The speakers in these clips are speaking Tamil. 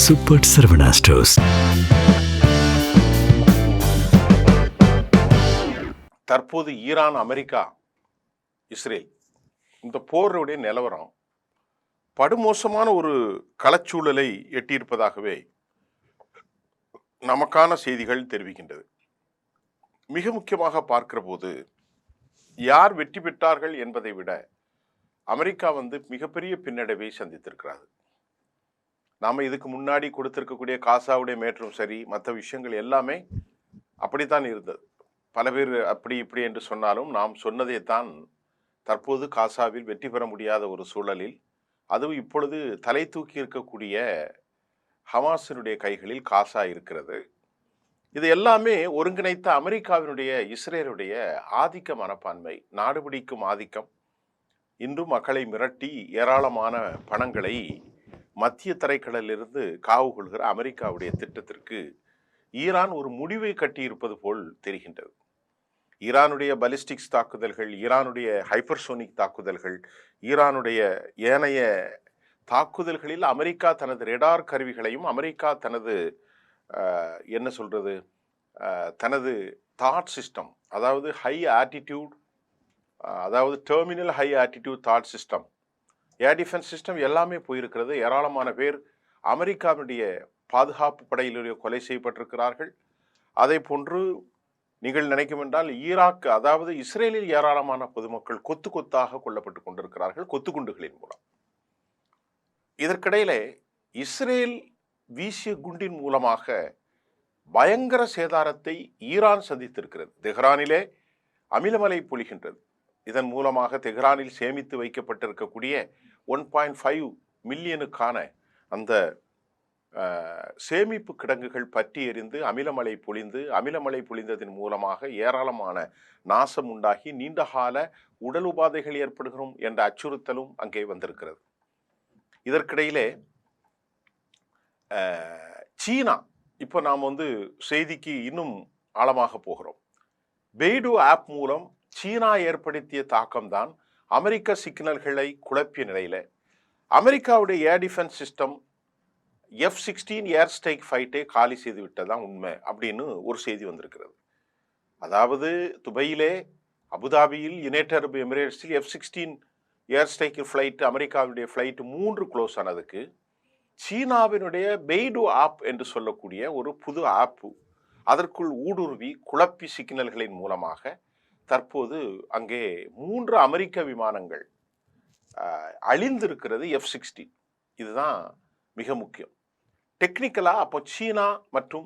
Super Saravana stores. தற்போது ஈரான், அமெரிக்கா, இஸ்ரேல் இந்த போருடைய நிலவரம் படுமோசமான ஒரு களச்சூழலை எட்டியிருப்பதாகவே நமக்கான செய்திகள் தெரிவிக்கின்றது. மிக முக்கியமாக பார்க்கிற போது யார் வெற்றி பெற்றார்கள் என்பதை விட அமெரிக்கா மிகப்பெரிய பின்னடைவை சந்தித்திருக்கிறது. நாம் இதுக்கு முன்னாடி கொடுத்திருக்கக்கூடிய காசாவுடைய மேற்றும் சரி, மற்ற விஷயங்கள் எல்லாமே அப்படித்தான் இருந்தது. பல பேர் அப்படி இப்படி என்று சொன்னாலும் நாம் சொன்னதை தான் தற்போது காசாவில் வெற்றி பெற முடியாத ஒரு சூழலில், அதுவும் இப்பொழுது தலை தூக்கி இருக்கக்கூடிய ஹமாஸினுடைய கைகளில் காசா இருக்கிறது. இது எல்லாமே ஒருங்கிணைத்த அமெரிக்காவினுடைய, இஸ்ரேலுடைய ஆதிக்க மனப்பான்மை, நாடு பிடிக்கும் ஆதிக்கம். இன்றும் மக்களை மிரட்டி ஏராளமான பணங்களை மத்திய தரைக்கடலிலிருந்து காவு கொள்கிற அமெரிக்காவுடைய திட்டத்திற்கு ஈரான் ஒரு முடிவை கட்டியிருப்பது போல் தெரிகின்றது. ஈரானுடைய பலிஸ்டிக்ஸ் தாக்குதல்கள், ஈரானுடைய ஹைப்பர்சோனிக் தாக்குதல்கள், ஈரானுடைய ஏனைய தாக்குதல்களில் அமெரிக்கா தனது ரேடார் கருவிகளையும், அமெரிக்கா தனது தனது தாட் சிஸ்டம், அதாவது ஹை ஆட்டிடியூட், அதாவது terminal high attitude thought system, ஏர் டிஃபென்ஸ் சிஸ்டம் எல்லாமே போயிருக்கிறது. ஏராளமான பேர் அமெரிக்காவுடைய பாதுகாப்பு படையிலேயே கொலை செய்யப்பட்டிருக்கிறார்கள். அதே போன்று நீங்கள் நினைக்கும் என்றால் ஈராக், அதாவது இஸ்ரேலில் ஏராளமான பொதுமக்கள் கொத்து கொத்தாக கொல்லப்பட்டு கொண்டிருக்கிறார்கள் கொத்துக்குண்டுகளின் மூலம். இதற்கிடையிலே இஸ்ரேல் வீசிய குண்டின் மூலமாக பயங்கர சேதாரத்தை ஈரான் சந்தித்திருக்கிறது. தெஹ்ரானிலே அமிலமலை பொழிகின்றது. இதன் மூலமாக தெஹ்ரானில் சேமித்து வைக்கப்பட்டிருக்கக்கூடிய 1.5 மில்லியனுக்கான அந்த சேமிப்பு கிடங்குகள் பற்றி எரிந்து அமிலமலை பொழிந்ததன் மூலமாக ஏராளமான நாசம் உண்டாகி நீண்டகால உடல் உபாதைகள் ஏற்படுகிறோம் என்ற அச்சுறுத்தலும் அங்கே வந்திருக்கிறது. இதற்கிடையிலே சீனா, இப்போ நாம் செய்திக்கு இன்னும் ஆழமாக போகிறோம். பெய்டு ஆப் மூலம் சீனா ஏற்படுத்திய தாக்கம்தான் அமெரிக்க சிக்னல்களை குழப்பிய நிலையில அமெரிக்காவுடைய air defence system F-16 air strike ஃபைட்டை காலி செய்து விட்டதான் உண்மை அப்படின்னு ஒரு செய்தி வந்திருக்கிறது. அதாவது துபையிலே, அபுதாபியில், யுனைடெட் அரபு எமிரேட்ஸில் F-16 ஏர் ஸ்ட்ரைக் ஃப்ளைட், அமெரிக்காவுடைய ஃப்ளைட் 3 க்ளோஸ் ஆனதுக்கு சீனாவினுடைய பெய்டு ஆப் என்று சொல்லக்கூடிய ஒரு புது ஆப்பு அதற்குள் ஊடுருவி குழப்பி சிக்னல்களின் மூலமாக தற்போது அங்கே 3 அமெரிக்க விமானங்கள் அழிந்திருக்கிறது. F-16 இதுதான் மிக முக்கியம். டெக்னிக்கலா அப்போ சீனா மற்றும்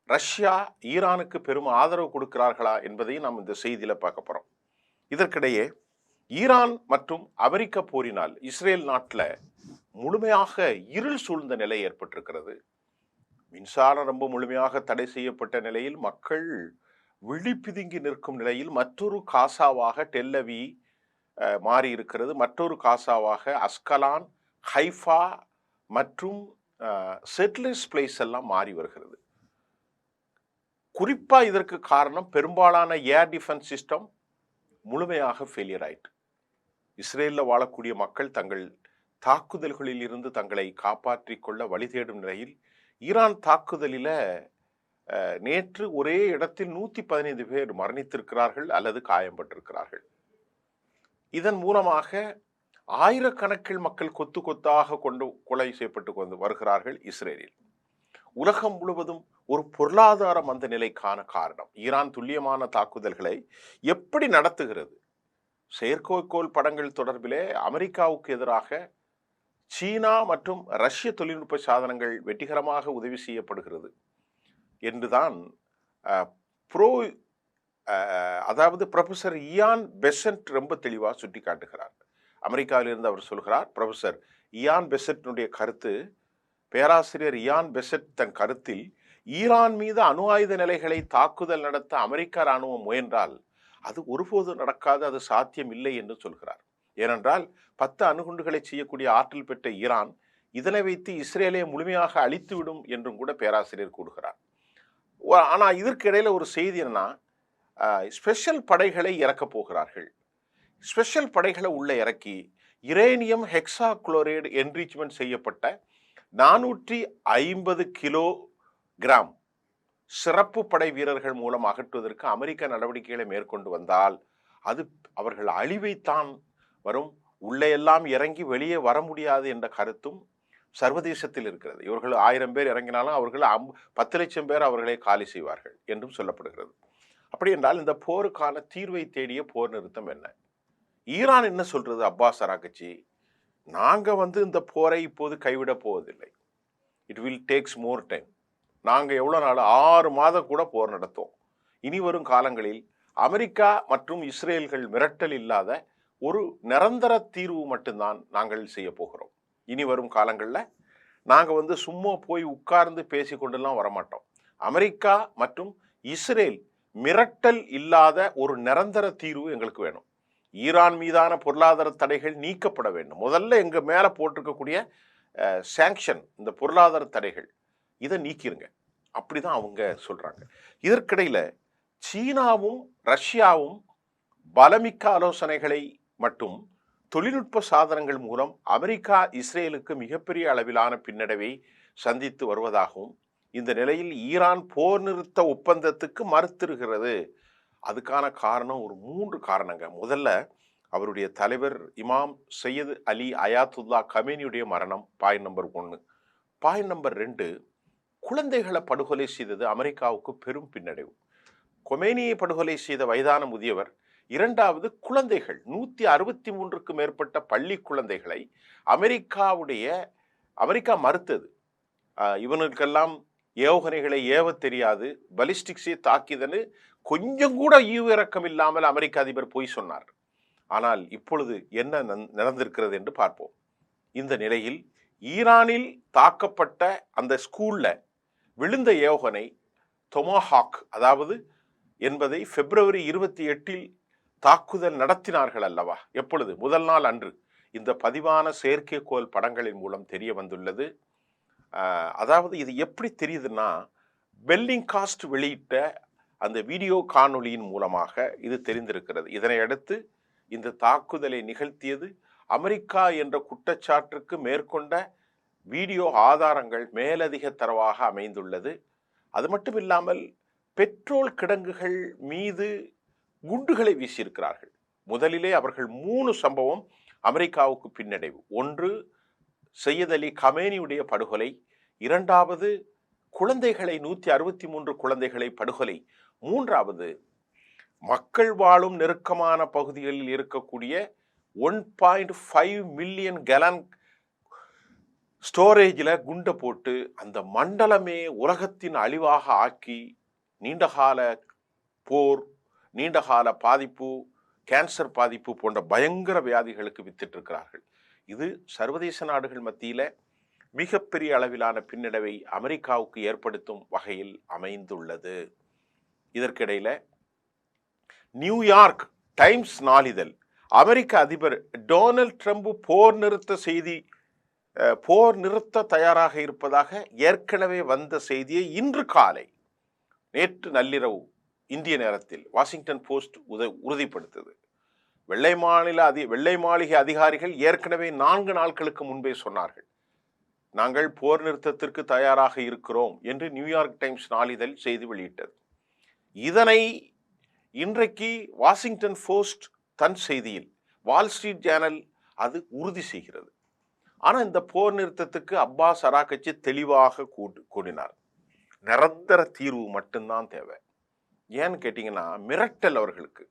ரஷ்யா ஈரானுக்கு பெரும் ஆதரவு கொடுக்கிறார்களா என்பதையும் நாம் இந்த செய்தியில பார்க்க போறோம். இதற்கிடையே ஈரான் மற்றும் அமெரிக்க போரினால் இஸ்ரேல் நாட்டில் முழுமையாக இருள் சூழ்ந்த நிலை ஏற்பட்டிருக்கிறது. மின்சாரம் ரொம்ப முழுமையாக தடை செய்யப்பட்ட நிலையில் மக்கள் விழிப்பிதுங்கி நிற்கும் நிலையில் மற்றொரு காசாவாக டெல்லவி மாறி இருக்கிறது. மற்றொரு காசாவாக அஸ்கலான், ஹைஃபா மற்றும் செட்டிலர்ஸ் பிளேஸ் எல்லாம் மாறி வருகிறது. குறிப்பா இதற்கு காரணம் பெரும்பாலான ஏர் டிஃபென்ஸ் சிஸ்டம் முழுமையாக ஃபெயிலியர் ஆயிட்டு. இஸ்ரேலில் வாழக்கூடிய மக்கள் தங்கள் தாக்குதல்களில் இருந்து தங்களை காப்பாற்றிக் கொள்ள வழி தேடும் நிலையில் ஈரான் தாக்குதலில் நேற்று ஒரே இடத்தில் 115 பேர் மரணித்திருக்கிறார்கள் அல்லது காயம்பட்டிருக்கிறார்கள். இதன் மூலமாக ஆயிரக்கணக்கில் மக்கள் கொத்து கொத்தாக கொலை செய்யப்பட்டு வருகிறார்கள் இஸ்ரேலில். உலகம் முழுவதும் ஒரு பொருளாதார மந்த நிலைக்கான காரணம் ஈரான் துல்லியமான தாக்குதல்களை எப்படி நடத்துகிறது. செயற்கைக்கோள் படங்கள் தொடர்பிலே அமெரிக்காவுக்கு எதிராக சீனா மற்றும் ரஷ்ய தொழில்நுட்ப சாதனங்கள் வெற்றிகரமாக உதவி செய்யப்படுகிறது என்றுதான் அதாவது ப்ரொஃபசர் இயான் பெசன்ட் ரொம்ப தெளிவாக சுட்டி காட்டுகிறார். அமெரிக்காவிலிருந்து அவர் சொல்கிறார், ப்ரொஃபசர் இயான் பெசன்ட்னுடைய கருத்து, பேராசிரியர் இயான் பெசன்ட் தன் கருத்தில் ஈரான் மீது அணு ஆயுத நிலைகளை தாக்குதல் நடத்த அமெரிக்க இராணுவம் முயன்றால் அது ஒருபோது நடக்காது, அது சாத்தியம் இல்லை என்று சொல்கிறார். ஏனென்றால் 10 அணுகுண்டுகளை செய்யக்கூடிய ஆற்றல் பெற்ற ஈரான் இதனை வைத்து இஸ்ரேலை முழுமையாக அழித்துவிடும் என்றும் கூட பேராசிரியர் கூறுகிறார். ஆனால் இதற்கு இடையில ஒரு செய்தி என்னன்னா, ஸ்பெஷல் படைகளை இறக்க போகிறார்கள். ஸ்பெஷல் படைகளை உள்ள இறக்கி யுரேனியம் ஹெக்ஸா குளோரைடு என்ரிச்மெண்ட் செய்யப்பட்ட 450 கிலோகிராம் சிறப்பு படை வீரர்கள் மூலம் அகற்றுவதற்கு அமெரிக்க நடவடிக்கைகளை மேற்கொண்டு வந்தால் அது அவர்கள் அழிவைத்தான் வரும், உள்ளே எல்லாம் இறங்கி வெளியே வர முடியாது என்ற கருத்தும் சர்வதேசத்தில் இருக்கிறது. இவர்கள் 1000 பேர் இறங்கினாலும் அவர்கள் 10 லட்சம் பேர் அவர்களை காலி செய்வார்கள் என்றும் சொல்லப்படுகிறது. அப்படி என்றால் இந்த போருக்கான தீர்வை தேடிய போர் நிறுத்தம் என்ன? ஈரான் என்ன சொல்றது? அப்பாஸ் அராகச்சி, நாங்க இந்த போரை இப்போது கைவிட போவதில்லை, it will tax more time, நாங்க எவ்வளவு நாள் 6 மாதம் கூட போர் நடத்தோம், இனி வரும் காலங்களில் அமெரிக்கா மற்றும் இஸ்ரேல்கள் மிரட்டல் இல்லாத ஒரு நிரந்தர தீர்வு மட்டும்தான் நாங்கள் செய்ய போகிறோம். இனி வரும் காலங்களில் நாங்கள் சும்மா போய் உட்கார்ந்து பேசிக்கொண்டுலாம் வரமாட்டோம். அமெரிக்கா மற்றும் இஸ்ரேல் மிரட்டல் இல்லாத ஒரு நிரந்தர தீர்வு எங்களுக்கு வேணும். ஈரான் மீதான பொருளாதார தடைகள் நீக்கப்பட வேண்டும். முதல்ல எங்க மேல போட்டிருக்கக்கூடிய சாங்ஷன், இந்த பொருளாதார தடைகள், இதை நீக்கிருங்க, அப்படிதான் அவங்க சொல்றாங்க. இதற்கிடையில சீனாவும் ரஷ்யாவும் பலமிக்க ஆலோசனைகளை மற்றும் தொழில்நுட்ப சாதனங்கள் மூலம் அமெரிக்கா இஸ்ரேலுக்கு மிகப்பெரிய அளவிலான பின்னடைவை சந்தித்து வருவதாகவும், இந்த நிலையில் ஈரான் போர் நிறுத்த ஒப்பந்தத்துக்கு மறுத்திருக்கிறது. அதுக்கான காரணம் ஒரு 3 காரணங்க. முதல்ல அவருடைய தலைவர் இமாம் சையது அலி அயாத்துல்லா கமேனியுடைய மரணம், பாயிண்ட் நம்பர் 1. பாயிண்ட் நம்பர் 2, குழந்தைகளை படுகொலை செய்தது அமெரிக்காவுக்கு பெரும் பின்னடைவு. கொமேனியை படுகொலை செய்த வயதான முதியவர், 2வது குழந்தைகள், 163க்கு மேற்பட்ட பள்ளி குழந்தைகளை அமெரிக்கா மறுத்தது. இவனுக்கெல்லாம் ஏவுகணைகளை ஏவ தெரியாது, பலிஸ்டிக்ஸை தாக்கியதுன்னு கொஞ்சம் கூட ஈவிரக்கம் இல்லாமல் அமெரிக்க அதிபர் போய் சொன்னார். ஆனால் இப்பொழுது என்ன நடந்திருக்கிறது என்று பார்ப்போம். இந்த நிலையில் ஈரானில் தாக்கப்பட்ட அந்த ஸ்கூல்ல விழுந்த ஏவுகணை டொமாஹாக் என்பதை பிப்ரவரி 28 தாக்குதல் நடத்தினார்கள் அல்லவா? எப்பொழுது? முதல் நாள் அன்று. இந்த பதிவான செயற்கைக்கோள் படங்களின் மூலம் தெரிய வந்துள்ளது. இது எப்படி தெரியுதுன்னா, பெல்லிங்காஸ்ட் வெளியிட்ட அந்த வீடியோ காணொளியின் மூலமாக இது தெரிந்திருக்கிறது. இதனை அடுத்து இந்த தாக்குதலை நிகழ்த்தியது அமெரிக்கா என்ற குற்றச்சாட்டுக்கு மேற்கொண்ட வீடியோ ஆதாரங்கள் மேலதிக தரவாக அமைந்துள்ளது. அது மட்டும் இல்லாமல் பெட்ரோல் கிடங்குகள் மீது குண்டுகளை வீசியிருக்கிறார்கள். முதலிலே அவர்கள் 3 சம்பவம் அமெரிக்காவுக்கு பின்னடைவு. 1, சையத் அலி கமேனியுடைய படுகொலை. 2வது, குழந்தைகளை 163 குழந்தைகளை படுகொலை. 3வது, மக்கள் வாழும் நெருக்கமான பகுதிகளில் இருக்கக்கூடிய 1.5 மில்லியன் கேலன் ஸ்டோரேஜில் குண்டை போட்டு அந்த மண்டலமே உலகத்தின் அழிவாக ஆக்கி நீண்டகால போர், நீண்டகால பாதிப்பு, கேன்சர் பாதிப்பு போன்ற பயங்கர வியாதிகளுக்கு வித்திட்டு இருக்கிறார்கள். இது சர்வதேச நாடுகள் மத்தியில் மிகப்பெரிய அளவிலான பின்னடைவை அமெரிக்காவுக்கு ஏற்படுத்தும் வகையில் அமைந்துள்ளது. இதற்கிடையில நியூயார்க் டைம்ஸ் நாளிதழ் அமெரிக்க அதிபர் டொனால்ட் ட்ரம்ப் போர் நிறுத்த தயாராக இருப்பதாக ஏற்கனவே வந்த செய்தியை இன்று காலை, நேற்று நள்ளிரவு இந்திய நேரத்தில் வாஷிங்டன் போஸ்ட் உறுதிப்படுத்தது. வெள்ளை மாளிகை அதிகாரிகள் ஏற்கனவே 4 நாட்களுக்கு முன்பே சொன்னார்கள், நாங்கள் போர் நிறுத்தத்திற்கு தயாராக இருக்கிறோம் என்று நியூயார்க் டைம்ஸ் நாளிதழ் செய்தி வெளியிட்டது. இதனை இன்றைக்கு வாஷிங்டன் போஸ்ட் தன் செய்தியில், வால் ஸ்ட்ரீட் ஜேர்னல் அது உறுதி செய்கிறது. ஆனால் இந்த போர் நிறுத்தத்துக்கு அப்பாஸ் அராகச்சி தெளிவாக கூறினார், நிரந்தர தீர்வு மட்டும்தான் தேவை. ஏன்னு கேட்டீங்கன்னா, மிரட்டல் அவர்களுக்கு.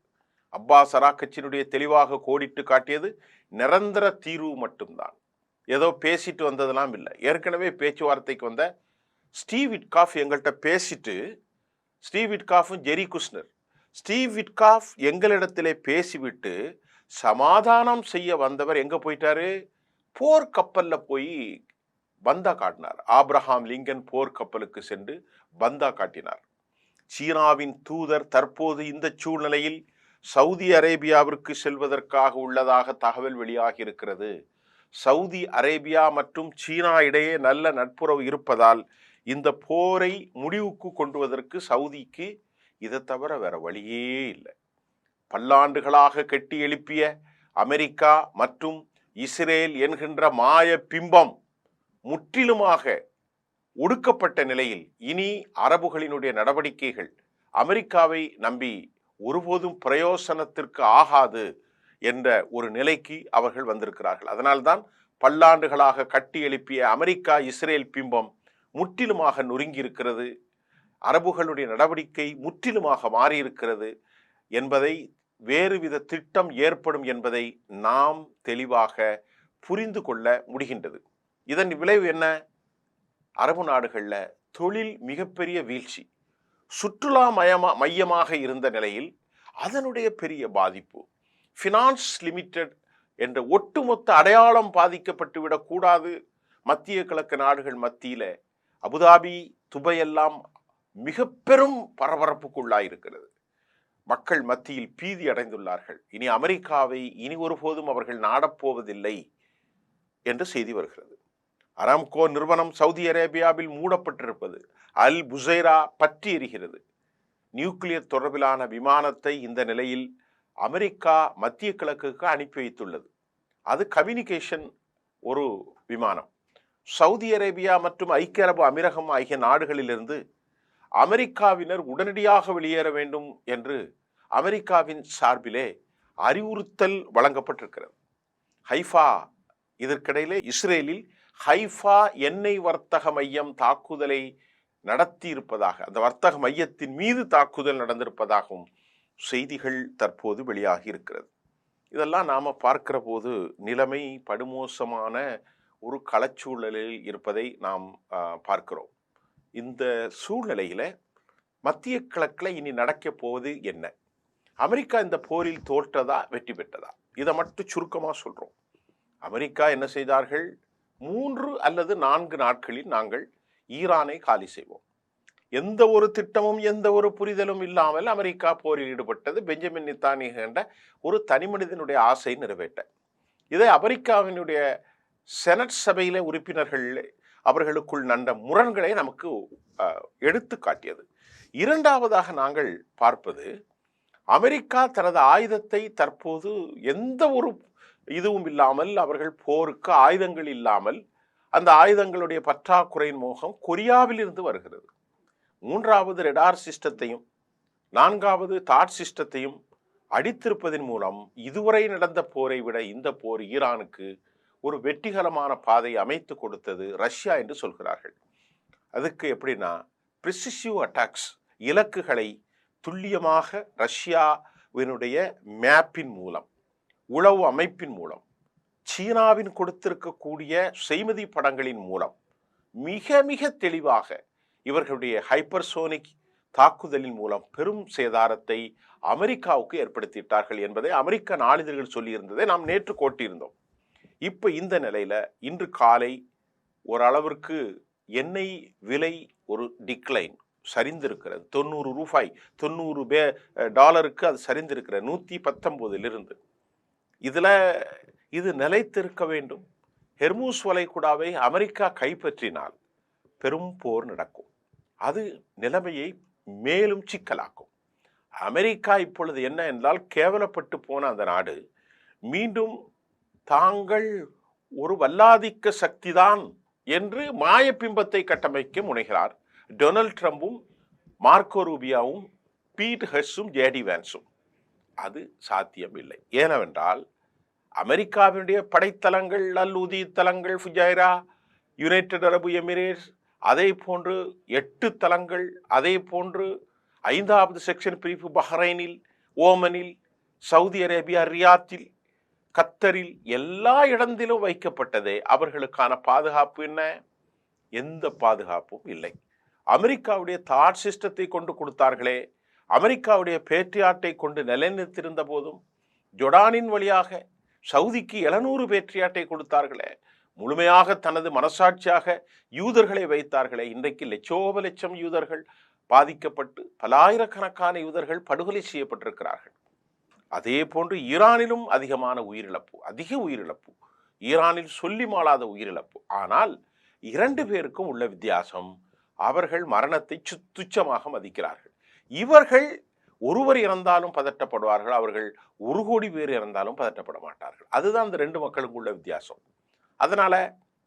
அப்பாஸ் அராகச்சினுடைய தெளிவாக கோடிட்டு காட்டியது நிரந்தர தீர்வு மட்டும்தான். ஏதோ பேசிட்டு வந்ததெல்லாம் இல்லை. ஏற்கனவே பேச்சுவார்த்தைக்கு வந்த ஸ்டீவ் விட்காஃப் எங்கள்கிட்ட பேசிட்டு, ஸ்டீவ் விட்காஃபும் ஜெரி குஷ்னர், ஸ்டீவ் விட்காஃப் எங்களிடத்திலே பேசிவிட்டு சமாதானம் செய்ய வந்தவர் எங்க போயிட்டாரு? போர் கப்பல்ல போய் பந்தா காட்டினார். ஆப்ரஹாம் லிங்கன் போர் கப்பலுக்கு சென்று பந்தா காட்டினார். சீனாவின் தூதர் தற்போது இந்த சூழ்நிலையில் சவுதி அரேபியாவிற்கு செல்வதற்காக உள்ளதாக தகவல் வெளியாகி இருக்கிறது. சவுதி அரேபியா மற்றும் சீனா இடையே நல்ல நட்புறவு இருப்பதால் இந்த போரை முடிவுக்கு கொண்டுவதற்கு சவுதிக்கு இதை தவிர வேற வழியே இல்லை. பல்லாண்டுகளாக கட்டி எழுப்பிய அமெரிக்கா மற்றும் இஸ்ரேல் என்கின்ற மாய பிம்பம் முற்றிலுமாக ஒடுக்கப்பட்ட நிலையில் இனி அரபுகளினுடைய நடவடிக்கைகள் அமெரிக்காவை நம்பி ஒருபோதும் பிரயோசனத்திற்கு ஆகாது என்ற ஒரு நிலைக்கு அவர்கள் வந்திருக்கிறார்கள். அதனால்தான் பல்லாண்டுகளாக கட்டி எழுப்பிய அமெரிக்கா இஸ்ரேல் பிம்பம் முற்றிலுமாக நொறுங்கி இருக்கிறது. அரபுகளுடைய நடவடிக்கை முற்றிலுமாக மாறியிருக்கிறது என்பதை, வேறுவித திட்டம் ஏற்படும் என்பதை நாம் தெளிவாக புரிந்து கொள்ள முடிகின்றது. இதன் விளைவு என்ன? அரபு நாடுகளில் தொழில் மிகப்பெரிய வீழ்ச்சி, சுற்றுலா மையமாக இருந்த நிலையில் அதனுடைய பெரிய பாதிப்பு, ஃபினான்ஸ் லிமிடெட் என்ற ஒட்டுமொத்த அடையாளம் பாதிக்கப்பட்டு விடக்கூடாது. மத்திய கிழக்கு நாடுகள் மத்தியில் அபுதாபி, துபாய் எல்லாம் மிக பெரும் பரபரப்புக்குள்ளாயிருக்கிறது. மக்கள் மத்தியில் பீதி அடைந்துள்ளார்கள். இனி அமெரிக்காவை இனி ஒருபோதும் அவர்கள் நாடப்போவதில்லை என்று செய்தி வருகிறது. அராம்கோ நிறுவனம் சவுதி அரேபியாவில் மூடப்பட்டிருப்பது, அல் புசைரா பற்றி எரிகிறது. நியூக்ளியர் தொடர்பிலான விமானத்தை இந்த நிலையில் அமெரிக்கா மத்திய கிழக்குக்கு அனுப்பி வைத்துள்ளது. அது கம்யூனிகேஷன் ஒரு விமானம். சவுதி அரேபியா மற்றும் ஐக்கிய அரபு அமீரகம் ஆகிய நாடுகளிலிருந்து அமெரிக்காவினர் உடனடியாக வெளியேற வேண்டும் என்று அமெரிக்காவின் சார்பிலே அறிவுறுத்தல் வழங்கப்பட்டிருக்கிறது. ஹைஃபா, இதற்கிடையிலே இஸ்ரேலில் ஹைஃபா எண்ணெய் வர்த்தக மையம் தாக்குதலை நடத்தி இருப்பதாக, அந்த வர்த்தக மையத்தின் மீது தாக்குதல் நடந்திருப்பதாகவும் செய்திகள் தற்போது வெளியாகி இருக்கிறது. இதெல்லாம் நாம் பார்க்கிற போது நிலைமை படுமோசமான ஒரு களச்சூழலில் இருப்பதை நாம் பார்க்கிறோம். இந்த சூழ்நிலையில் மத்திய கிழக்கில் இனி நடக்க போவது என்ன? அமெரிக்கா இந்த போரில் தோற்றதா வெற்றி பெற்றதா? இதை மட்டும் சுருக்கமாக சொல்கிறோம். அமெரிக்கா என்ன செய்தார்கள்? 3 அல்லது 4 நாட்களில் நாங்கள் ஈரானை காலி செய்வோம். எந்த ஒரு திட்டமும் எந்த ஒரு புரிதலும் இல்லாமல் அமெரிக்கா போரில் ஈடுபட்டது. பெஞ்சமின் நெத்தன்யாஹு என்ற ஒரு தனி மனிதனுடைய ஆசை நிறைவேற்ற. இதை அமெரிக்காவினுடைய செனட் சபையில உறுப்பினர்கள் அவர்களுக்குள் நண்ட முரண்களை நமக்கு எடுத்து காட்டியது. இரண்டாவதாக நாங்கள் பார்ப்பது, அமெரிக்கா தனது ஆயுதத்தை தற்போது எந்த ஒரு இதுவும் இல்லாமல், அவர்கள் போருக்கு ஆயுதங்கள் இல்லாமல், அந்த ஆயுதங்களுடைய பற்றாக்குறையின் மோகம் கொரியாவில் இருந்து வருகிறது. 3வது ரடார் சிஸ்டத்தையும் 4வது தாட் சிஸ்டத்தையும் அடித்திருப்பதன் மூலம் இதுவரை நடந்த போரை விட இந்த போர் ஈரானுக்கு ஒரு வெற்றிகரமான பாதை அமைத்து கொடுத்தது ரஷ்யா என்று சொல்கிறார்கள். அதுக்கு எப்படின்னா, பிரிசிசிவ் அட்டாக்ஸ், இலக்குகளை துல்லியமாக ரஷ்யாவினுடைய மேப்பின் மூலம், உளவு அமைப்பின் மூலம், சீனாவின் கொடுத்திருக்கக்கூடிய செய்மதி படங்களின் மூலம் மிக மிக தெளிவாக இவர்களுடைய ஹைப்பர்சோனிக் தாக்குதலின் மூலம் பெரும் சேதாரத்தை அமெரிக்காவுக்கு ஏற்படுத்திட்டார்கள் என்பதை அமெரிக்க நாளிதழ்கள் சொல்லியிருந்ததை நாம் நேற்று கோட்டியிருந்தோம். இப்போ இந்த நிலையில் இன்று காலை ஓரளவிற்கு எண்ணெய் விலை ஒரு டிக்ளைன் சரிந்திருக்கிறது. 90 ரூபாய், $90 அது சரிந்திருக்கிற 119 இதில் இது நிலைத்திருக்க வேண்டும். ஹெர்மூஸ் வளைகுடாவை அமெரிக்கா கைப்பற்றினால் பெரும் போர் நடக்கும். அது நிலைமையை மேலும் சிக்கலாக்கும். அமெரிக்கா இப்பொழுது என்ன என்றால், கேவலப்பட்டு போன அந்த நாடு மீண்டும் தாங்கள் ஒரு வல்லாதிக்க சக்திதான் என்று மாயப்பிம்பத்தை கட்டமைக்க முனைகிறார். டொனால்ட் ட்ரம்பும், மார்க்கோ ரூபியாவும், பீட் ஹெர்ஸும், ஜேடி வான்ஸும். அது சாத்தியம் இல்லை. ஏனென்றால் அமெரிக்காவினுடைய படைத்தளங்கள், அல் உதி தளங்கள், ஃபுஜைரா, யுனைடெட் அரபு எமிரேட்ஸ், அதே போன்று 8 தளங்கள், அதே போன்று 5வது செக்ஷன் பிரிவு பஹ்ரைனில், ஓமனில், சவுதி அரேபியா, ரியாத்தில், கத்தரில், எல்லா இடத்திலும் வைக்கப்பட்டதே. அவர்களுக்கான பாதுகாப்பு என்ன? எந்த பாதுகாப்பும் இல்லை. அமெரிக்காவுடைய தாட் சிஸ்டத்தை கொண்டு கொடுத்தார்களே, அமெரிக்காவுடைய பேட்ரியாட்டை கொண்டு நிலைநிறுத்திருந்த போதும், ஜொர்டானின் வழியாக சவுதிக்கு 700 பேட்ரியாட்டை கொடுத்தார்களே, முழுமையாக தனது மனசாட்சியாக யூதர்களை வைத்தார்களே, இன்றைக்கு லட்சோப யூதர்கள் பாதிக்கப்பட்டு பலாயிரக்கணக்கான யூதர்கள் படுகொலை செய்யப்பட்டிருக்கிறார்கள். அதே போன்று ஈரானிலும் அதிக உயிரிழப்பு, ஈரானில் சொல்லி மாளாத உயிரிழப்பு. ஆனால் 2 பேருக்கும் உள்ள வித்தியாசம், அவர்கள் மரணத்தை துச்சமாக மதிக்கிறார்கள். இவர்கள் ஒருவர் இறந்தாலும் பதட்டப்படுவார்கள், அவர்கள் 1 கோடி பேர் இறந்தாலும் பதட்டப்பட மாட்டார்கள். அதுதான் அந்த 2 மக்களுக்கும் உள்ள வித்தியாசம். அதனால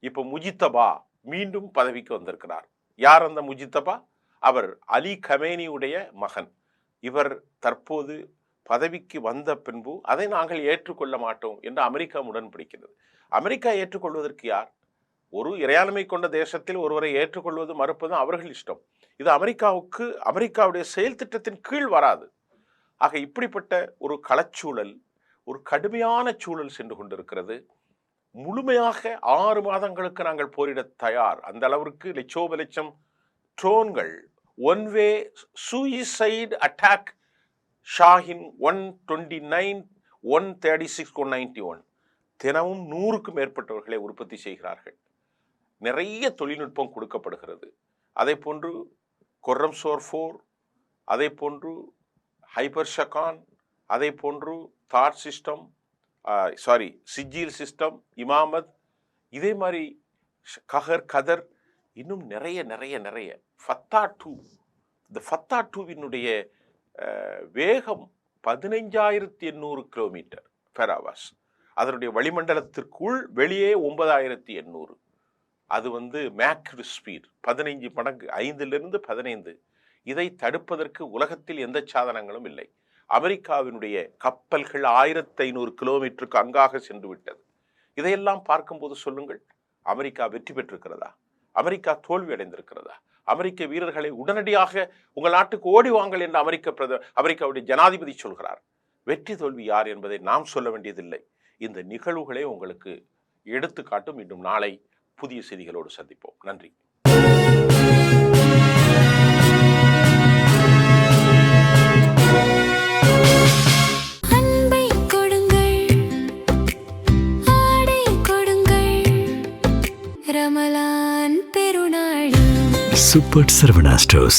இப்போ முஜித்தபா மீண்டும் பதவிக்கு வந்திருக்கிறார். யார் அந்த முஜித்தபா? அவர் அலி கமேனியுடைய மகன். இவர் தற்போது பதவிக்கு வந்த பின்பு அதை நாங்கள் ஏற்றுக்கொள்ள மாட்டோம் என்று அமெரிக்கா உடன்படிக்கிறது. அமெரிக்கா ஏற்றுக்கொள்வதற்கு யார்? ஒரு இறையாண்மை கொண்ட தேசத்தில் ஒருவரை ஏற்றுக்கொள்வது மறுப்பதும் அவர்கள் இஷ்டம். இது அமெரிக்காவுடைய செயல் திட்டத்தின் கீழ் வராது. ஆக இப்படிப்பட்ட ஒரு களச்சூழல், ஒரு கடுமையான சூழல் சென்று கொண்டிருக்கிறது. முழுமையாக 6 மாதங்களுக்கு நாங்கள் போரிட தயார். அந்த அளவிற்கு லட்சம் ட்ரோன்கள், ஒன் வே சூயிசைட் அட்டாக் ஷாஹின் 129, 136, 191 தினமும் 100க்கும் மேற்பட்டவர்களை உற்பத்தி செய்கிறார்கள். நிறைய தொழில்நுட்பம் கொடுக்கப்படுகிறது. அதே போன்று கொர்ரம்சோர் 4, அதே போன்று ஹைப்பர் ஷகான், அதே போன்று தாட் சிஸ்டம், சிஜில் சிஸ்டம், இமாமத், இதே மாதிரி கதர், இன்னும் நிறைய நிறைய நிறைய ஃபத்தா 2. இந்த ஃபத்தா 2வினுடைய வேகம் 15,800 கிலோமீட்டர் பெர் ஹவர்ஸ். அதனுடைய வளிமண்டலத்திற்குள் வெளியே 9,800. அது மேக்டு ஸ்பீட் 15 மடங்கு, 5லிருந்து 15. இதை தடுப்பதற்கு உலகத்தில் எந்த சாதனங்களும் இல்லை. அமெரிக்காவினுடைய கப்பல்கள் 1,500 கிலோமீட்டருக்கு அங்காக சென்று விட்டது. இதையெல்லாம் பார்க்கும்போது சொல்லுங்கள், அமெரிக்கா வெற்றி பெற்றிருக்கிறதா? அமெரிக்கா தோல்வி அடைந்திருக்கிறதா? அமெரிக்க வீரர்களை உடனடியாக உங்கள் நாட்டுக்கு ஓடி வாங்கள் என்று அமெரிக்காவுடைய ஜனாதிபதி சொல்கிறார். வெற்றி தோல்வி யார் என்பதை நாம் சொல்ல வேண்டியதில்லை. இந்த நிகழ்வுகளே உங்களுக்கு எடுத்துக்காட்டும். இன்னும் நாளை புதிய செய்திகளோடு சந்திப்போம். நன்றி. Super Sarvana Stores.